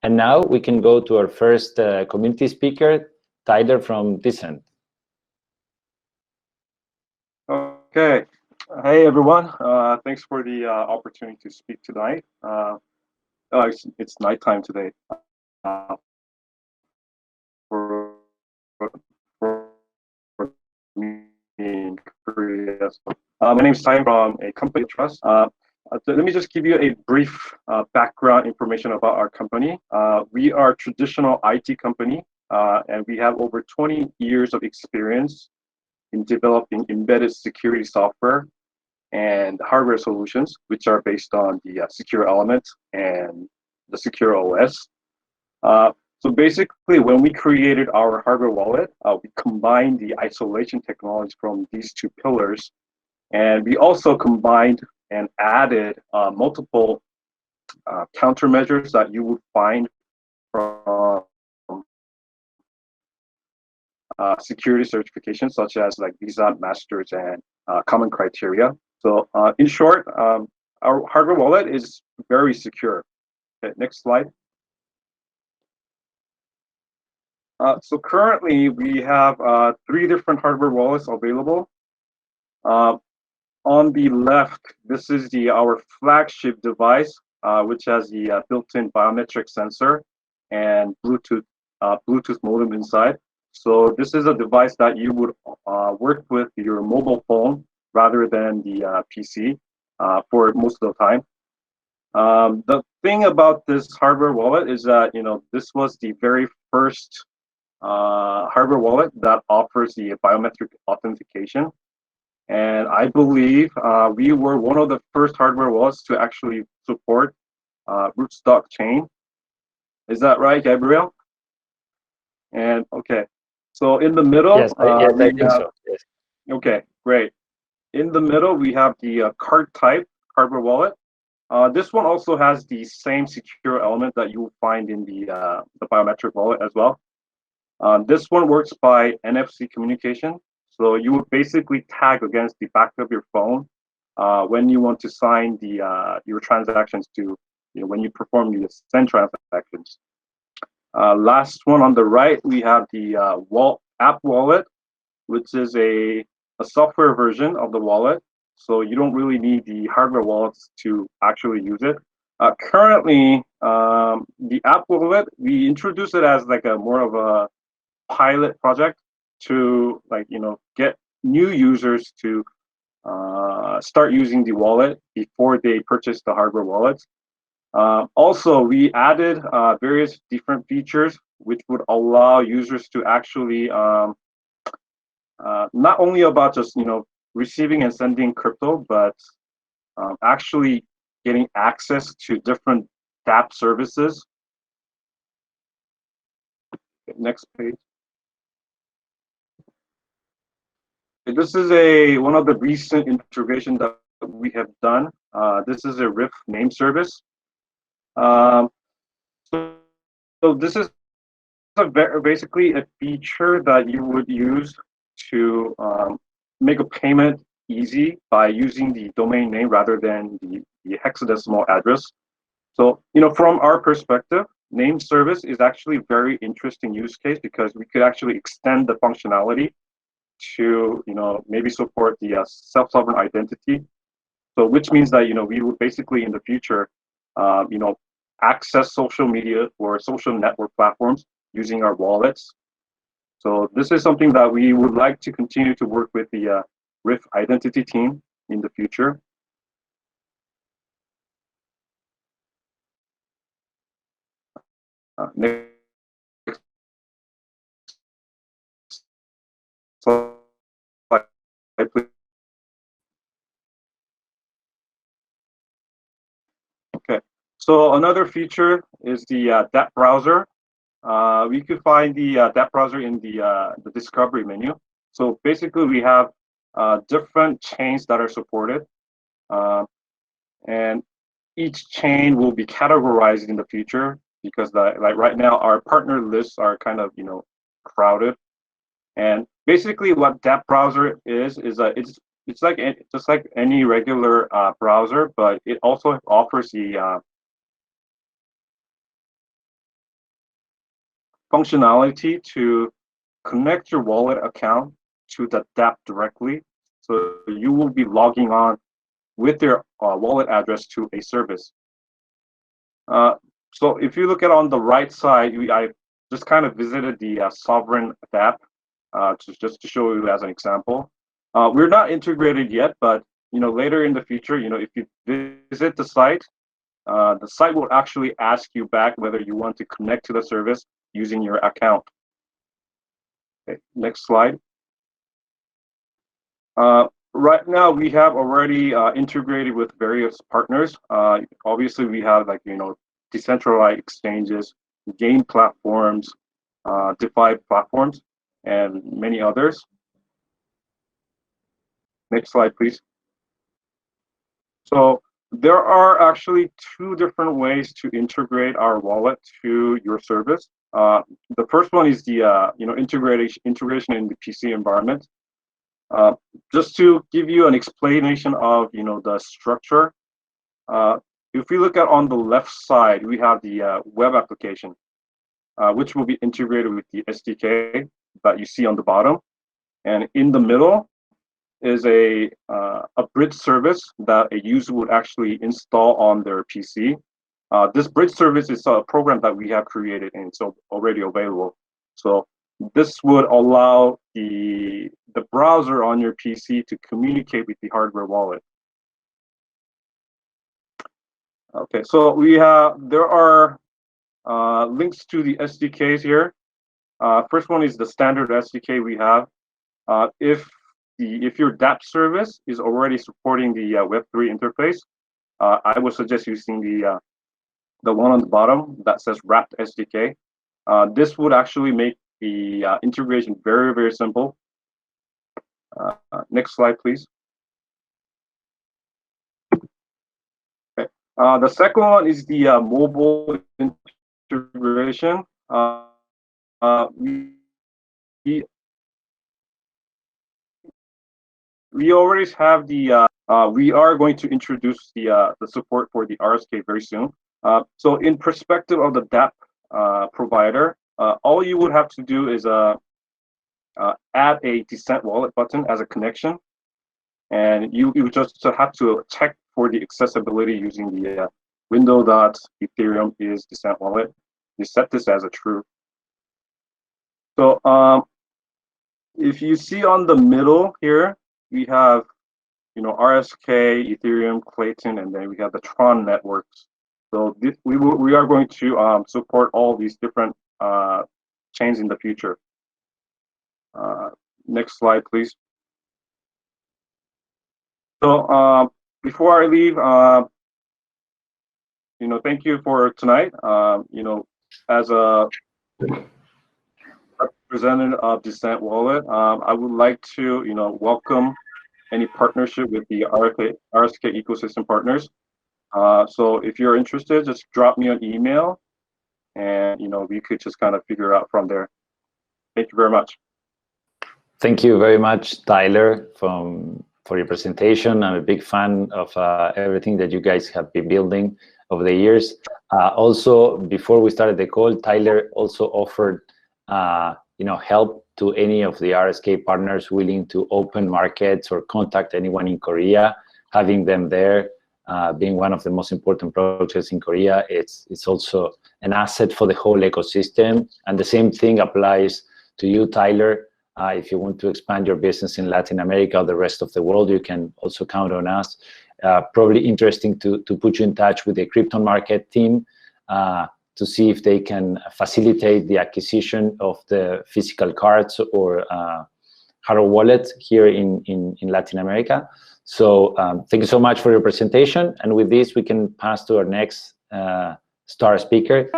And now we can go to our first community speaker, Tyler from DCent. Okay. Hey, everyone. Thanks for the opportunity to speak tonight. It's nighttime today for me in Korea. My name is Ty from a company Trust. Let me just give you a brief background information about our company. We are a traditional IT company, and we have over 20 years of experience in developing embedded security software and hardware solutions, which are based on the secure element and the secure OS. So basically, when we created our hardware wallet, we combined the isolation technology from these two pillars, and we also combined and added multiple countermeasures that you would find from security certifications, such as like Visa, Masters, and common criteria. So in short, our hardware wallet is very secure. Okay, next slide. So currently we have 3 different hardware wallets available. On the left, this is our flagship device, which has the built-in biometric sensor and Bluetooth modem inside. So this is a device that you would work with your mobile phone rather than the PC for most of the time. The thing about this hardware wallet is that this was the very first hardware wallet that offers the biometric authentication. And I believe we were one of the first hardware wallets to actually support rootstock chain. Is that right, Gabriel? And okay, so in the middle, yes, I think so. Yes. Okay, great. In the middle, we have the card type hardware wallet. This one also has the same secure element that you will find in the biometric wallet as well. This one works by NFC communication. So you would basically tag against the back of your phone when you want to sign your transactions to, when you perform your send transactions. Last one on the right, we have the app wallet, which is a software version of the wallet. So you don't really need the hardware wallets to actually use it. Currently, the app wallet, we introduced it as like a more of a pilot project to get new users to start using the wallet before they purchase the hardware wallets. Also, we added various different features which would allow users to actually not only about just receiving and sending crypto, but actually getting access to different dApp services. Next page. This is one of the recent integrations that we have done. This is a Rif Name Service. So this is basically a feature that you would use to make a payment easy by using the domain name rather than the hexadecimal address. So, from our perspective, name service is actually a very interesting use case because we could actually extend the functionality to, maybe support the self-sovereign identity. So, which means that, we would basically in the future, access social media or social network platforms using our wallets. So this is something that we would like to continue to work with the Rif identity team in the future. Next slide, please. Okay, so another feature is the dApp browser. We could find the dApp browser in the discovery menu. So basically, we have different chains that are supported, and each chain will be categorized in the future because like right now our partner lists are kind of crowded. And basically, what dApp browser is it's like just like any regular browser, but it also offers the functionality to connect your wallet account to the dApp directly. So you will be logging on with your wallet address to a service. So if you look at on the right side, I just kind of visited the Sovereign dApp just to show you as an example. We're not integrated yet, but later in the future, if you visit the site will actually ask you back whether you want to connect to the service using your account. Okay, next slide. Right now, we have already integrated with various partners. Obviously, we have decentralized exchanges, game platforms, DeFi platforms, and many others. Next slide, please. So there are actually two different ways to integrate our wallet to your service. The first one is the integration in the PC environment. Just to give you an explanation of the structure, if we look at on the left side, we have the web application, which will be integrated with the SDK that you see on the bottom, and in the middle is a bridge service that a user would actually install on their PC. This bridge service is a program that we have created and it's already available. So this would allow the browser on your PC to communicate with the hardware wallet. Okay, so there are links to the SDKs here. First one is the standard SDK we have. If your dApp service is already supporting the Web3 interface, I would suggest using the one on the bottom that says Wrapped SDK. This would actually make the integration very, very simple. Next slide, please. Okay. The second one is the mobile integration. We already have the. We are going to introduce the support for the RSK very soon. So in perspective of the dApp provider, all you would have to do is add a DCent wallet button as a connection, and you just have to check for the accessibility using the window.ethereum is DCent wallet. You set this as a true. So if you see on the middle here, we have RSK, Ethereum, Clayton, and then we have the Tron networks. So we are going to support all these different chains in the future. Next slide, please. So before I leave, thank you for tonight. As a representative of DCent Wallet, I would like to welcome any partnership with the RSK ecosystem partners. So if you're interested, just drop me an email, and we could just kind of figure out from there. Thank you very much. Thank you very much, Tyler, for your presentation. I'm a big fan of everything that you guys have been building over the years. Also, before we started the call, Tyler also offered help to any of the RSK partners willing to open markets or contact anyone in Korea. Having them there, being one of the most important projects in Korea, it's also an asset for the whole ecosystem. And the same thing applies to you, Tyler. If you want to expand your business in Latin America or the rest of the world, you can also count on us. Probably interesting to put you in touch with the crypto market team to see if they can facilitate the acquisition of the physical cards or hardware wallet here in Latin America. So thank you so much for your presentation. And with this, we can pass to our next star speaker.